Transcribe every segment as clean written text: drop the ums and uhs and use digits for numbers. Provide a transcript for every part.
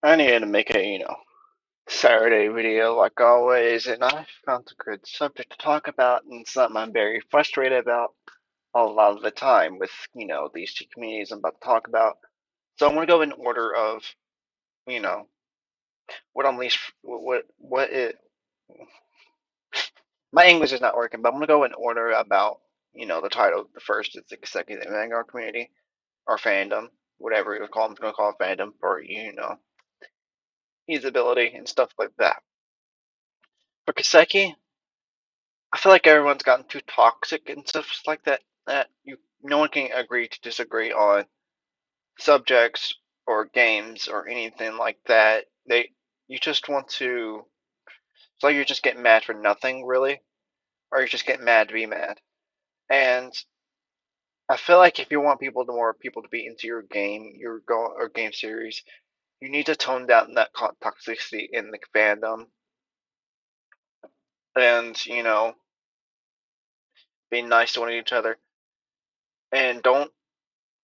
I needed to make a, Saturday video like always, and I found a good subject to talk about and something I'm very frustrated about a lot of the time with, these two communities I'm about to talk about. So I'm gonna go in order of, you know, what I'm least, what it, my English is not working, but I'm gonna go in order about, the title. The first is the kiseki the vanguard community, or fandom, whatever you call them. I'm gonna call it fandom for, usability and stuff like that. For kiseki, I feel like everyone's gotten too toxic and stuff like that. That no one can agree to disagree on subjects or games or anything like that. You just want to. It's like you're just getting mad for nothing, really, or you're just getting mad to be mad. And I feel like if you want more people to be into your game, or game series, you need to tone down that toxicity in the fandom, and be nice to one each other, and don't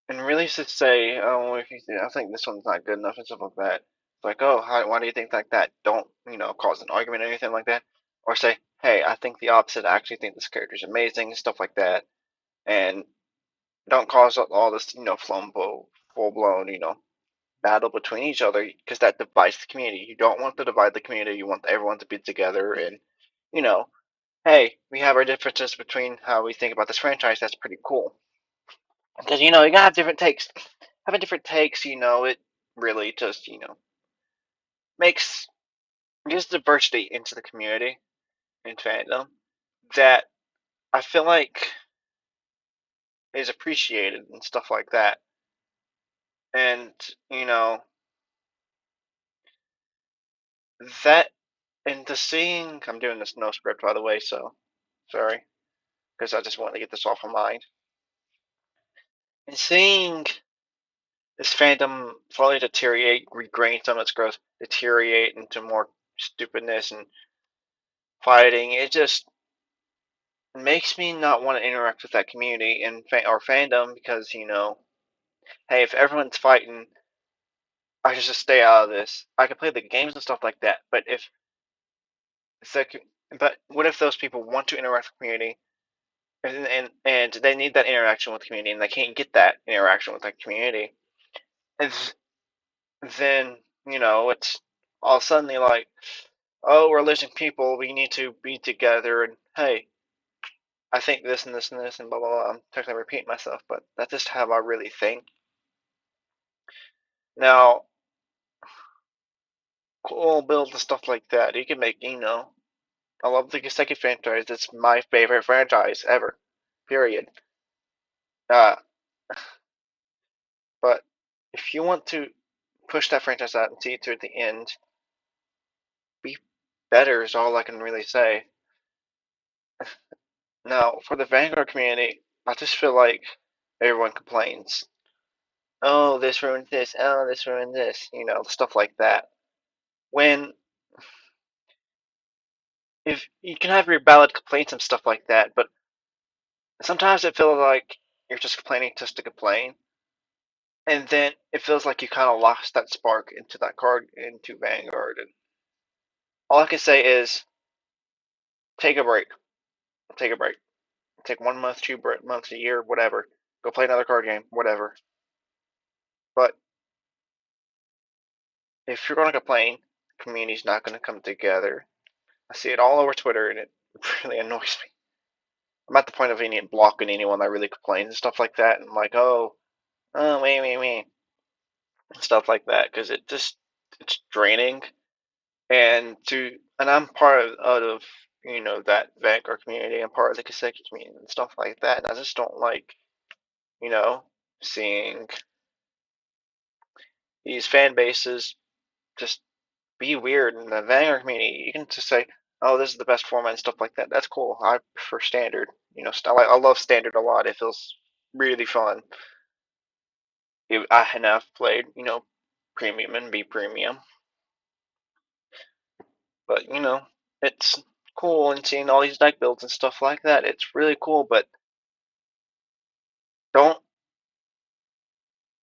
and really just say, oh, if I think this one's not good enough and stuff like that. It's like, oh, why do you think like that? Don't, cause an argument or anything like that. Or say, hey, I think the opposite. I actually think this character's amazing, stuff like that. And don't cause all this, full blown, battle between each other because that divides the community. You don't want to divide the community. You want everyone to be together and, you know, hey, we have our differences between how we think about this franchise. That's pretty cool. Because, you gotta have different takes. Having different takes, it really just, makes gives diversity into the community and fandom that I feel like is appreciated and stuff like that. And, you know, that and the seeing I'm doing this no script by the way, so sorry, because I just wanted to get this off my mind. And seeing this fandom slowly deteriorate, regain some of its growth, deteriorate into more stupidness and fighting, it just makes me not want to interact with that community and or fandom because hey, if everyone's fighting, I should just stay out of this. I can play the games and stuff like that, but but what if those people want to interact with the community and they need that interaction with the community and they can't get that interaction with the community, and then it's all suddenly like, oh, we're losing people. We need to be together, and hey, I think this and this and this and blah blah blah. I'm technically repeating myself, but that's just how I really think. Now, cool builds and stuff like that. You can make, I love the Kiseki franchise. It's my favorite franchise ever. Period. Uh, but if you want to push that franchise out and see it to the end, be better is all I can really say. Now, for the Vanguard community, I just feel like everyone complains. Oh, this ruined this. Oh, this ruined this. Stuff like that. When if you can have your valid complaints and stuff like that, but sometimes it feels like you're just complaining just to complain, and then it feels like you kind of lost that spark into that card into Vanguard. And all I can say is take a break, take a break, take 1 month, 2 months, a year, whatever. Go play another card game, whatever. But if you're going to complain, the community's not going to come together. I see it all over Twitter, and it really annoys me. I'm at the point of any blocking anyone that really complains and stuff like that. And I'm like, oh, wait, stuff like that, because it's draining. And I'm part of that Vanguard community. I'm part of the Kiseki community and stuff like that. And I just don't like you know seeing these fan bases just be weird in the Vanguard community. You can just say, oh, this is the best format and stuff like that. That's cool. I prefer standard. I love standard a lot. It feels really fun. I have played premium and B premium, but it's cool and seeing all these deck builds and stuff like that. It's really cool, but don't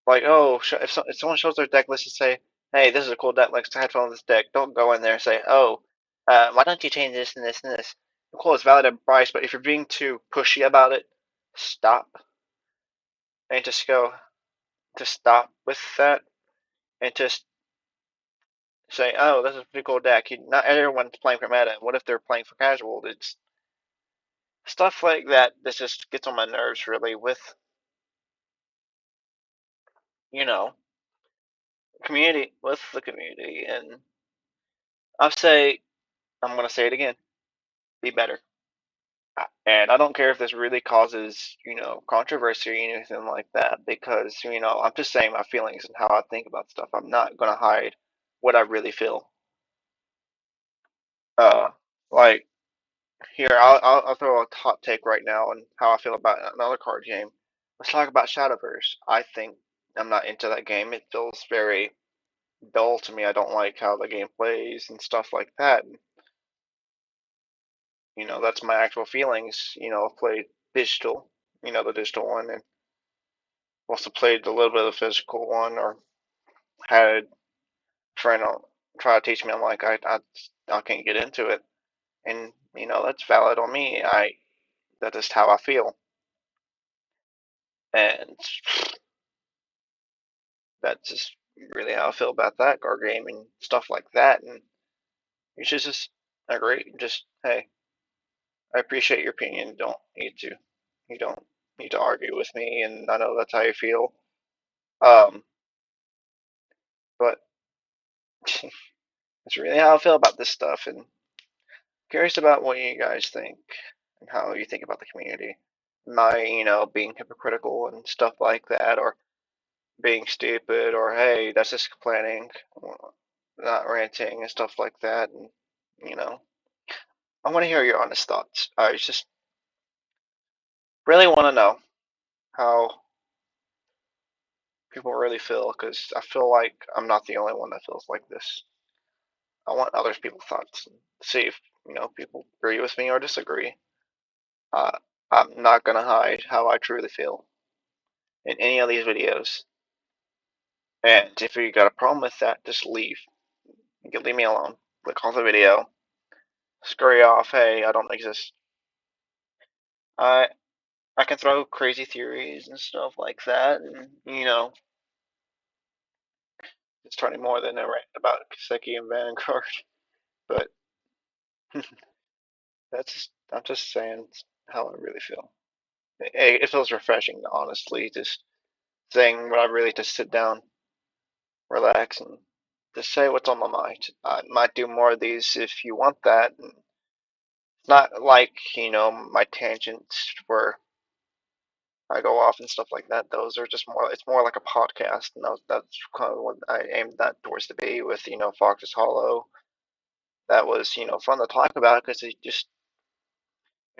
like, oh, if someone shows their deck, let's just say, hey, this is a cool deck. Let's have fun with this deck. Don't go in there and say, oh, why don't you change this and this and this? Cool, it's valid advice, but if you're being too pushy about it, stop and just go to stop with that and just say, oh, this is a pretty cool deck. Not everyone's playing for meta. What if they're playing for casual? It's stuff like that that just gets on my nerves really with, you know, community, with the community. And I say, I'm going to say it again, be better. And I don't care if this really causes, controversy or anything like that, because, I'm just saying my feelings and how I think about stuff. I'm not going to hide what I really feel. Uh, like, here, I'll throw a hot take right now on how I feel about another card game. Let's talk about Shadowverse. I think I'm not into that game. It feels very dull to me. I don't like how the game plays and stuff like that. That's my actual feelings. I've played digital, the digital one, and also played a little bit of the physical one, or had a friend try to teach me. I'm like, I can't get into it, and that's valid on me. That's just how I feel, and that's just really how I feel about that card game and stuff like that. And you should just agree. Just hey, I appreciate your opinion. You don't need to argue with me, and I know that's how you feel. Um, but it's really how I feel about this stuff, and curious about what you guys think and how you think about the community. Am I, being hypocritical and stuff like that, or being stupid, or hey, that's just complaining, not ranting and stuff like that, and you know, I want to hear your honest thoughts. I just really want to know how people really feel, because I feel like I'm not the only one that feels like this. I want other people's thoughts and see if, people agree with me or disagree. Uh, I'm not gonna hide how I truly feel in any of these videos. And if you got a problem with that, just leave. You can leave me alone. Click off the video. Scurry off. Hey, I don't exist. I I can throw crazy theories and stuff like that, and it's turning more than a rant about Kiseki and Vanguard. But I'm just saying how I really feel. It feels refreshing, honestly, just saying what I really just sit down, relax, and just say what's on my mind. I might do more of these if you want that. And it's not like, my tangents where I go off and stuff like that. Those are just more, it's more like a podcast. And that's kind of what I aimed that towards to be with, Fox's Hollow. That was, fun to talk about because it just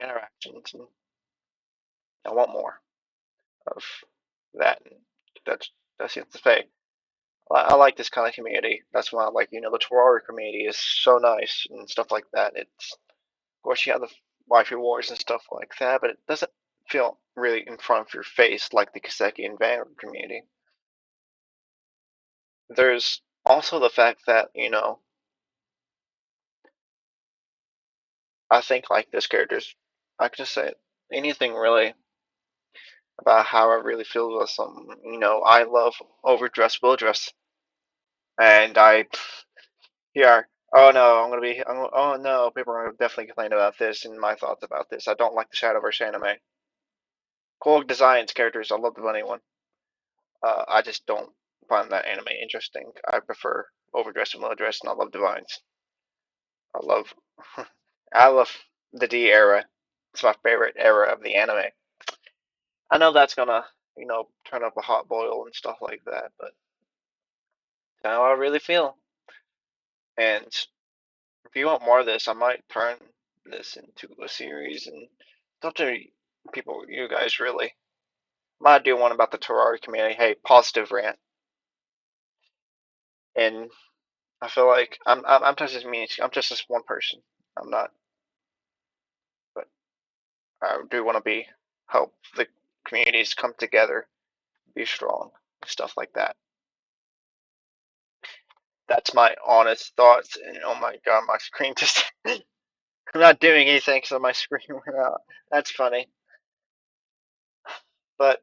interactions, and I want more of that. And that's, that's it to say. I like this kind of community. That's why I like, the Terraria community is so nice and stuff like that. It's, of course, you have the waifu wars and stuff like that, but it doesn't feel really in front of your face like the Kiseki and Vanguard community. There's also the fact that, I think like this character's, I could just say anything really about how I really feel about something. I love overdressed will dress, and here. Oh no, oh no, people are gonna definitely complain about this and my thoughts about this. I don't like the Shadowverse anime. Cool designs, characters. I love the bunny one. I just don't find that anime interesting. I prefer overdressed and low dressed, and I love divines. I love, I love the D era. It's my favorite era of the anime. I know that's gonna, turn up a hot boil and stuff like that, but that's how I really feel. And if you want more of this, I might turn this into a series, and it's up to people, you guys really. Might do one about the Terraria community. Hey, positive rant. And I feel like I'm just me. I'm just this one person. I'm not, but I do want to be help the communities come together, be strong, stuff like that. that's my honest thoughts. And oh my God, my screen just, I'm not doing anything, so my screen went out. That's funny. But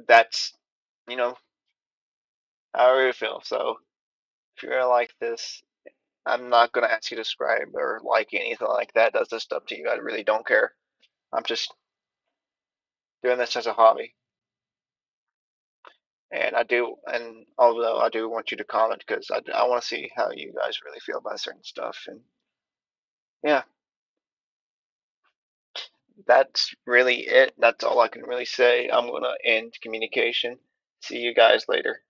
that's, you know, how I really feel. So if you're like this, I'm not gonna ask you to subscribe or like anything like that. That's just up to you. I really don't care. I'm just doing this as a hobby. And I do, and although I do want you to comment because I want to see how you guys really feel about certain stuff. And yeah, that's really it. That's all I can really say. I'm gonna end communication. See you guys later.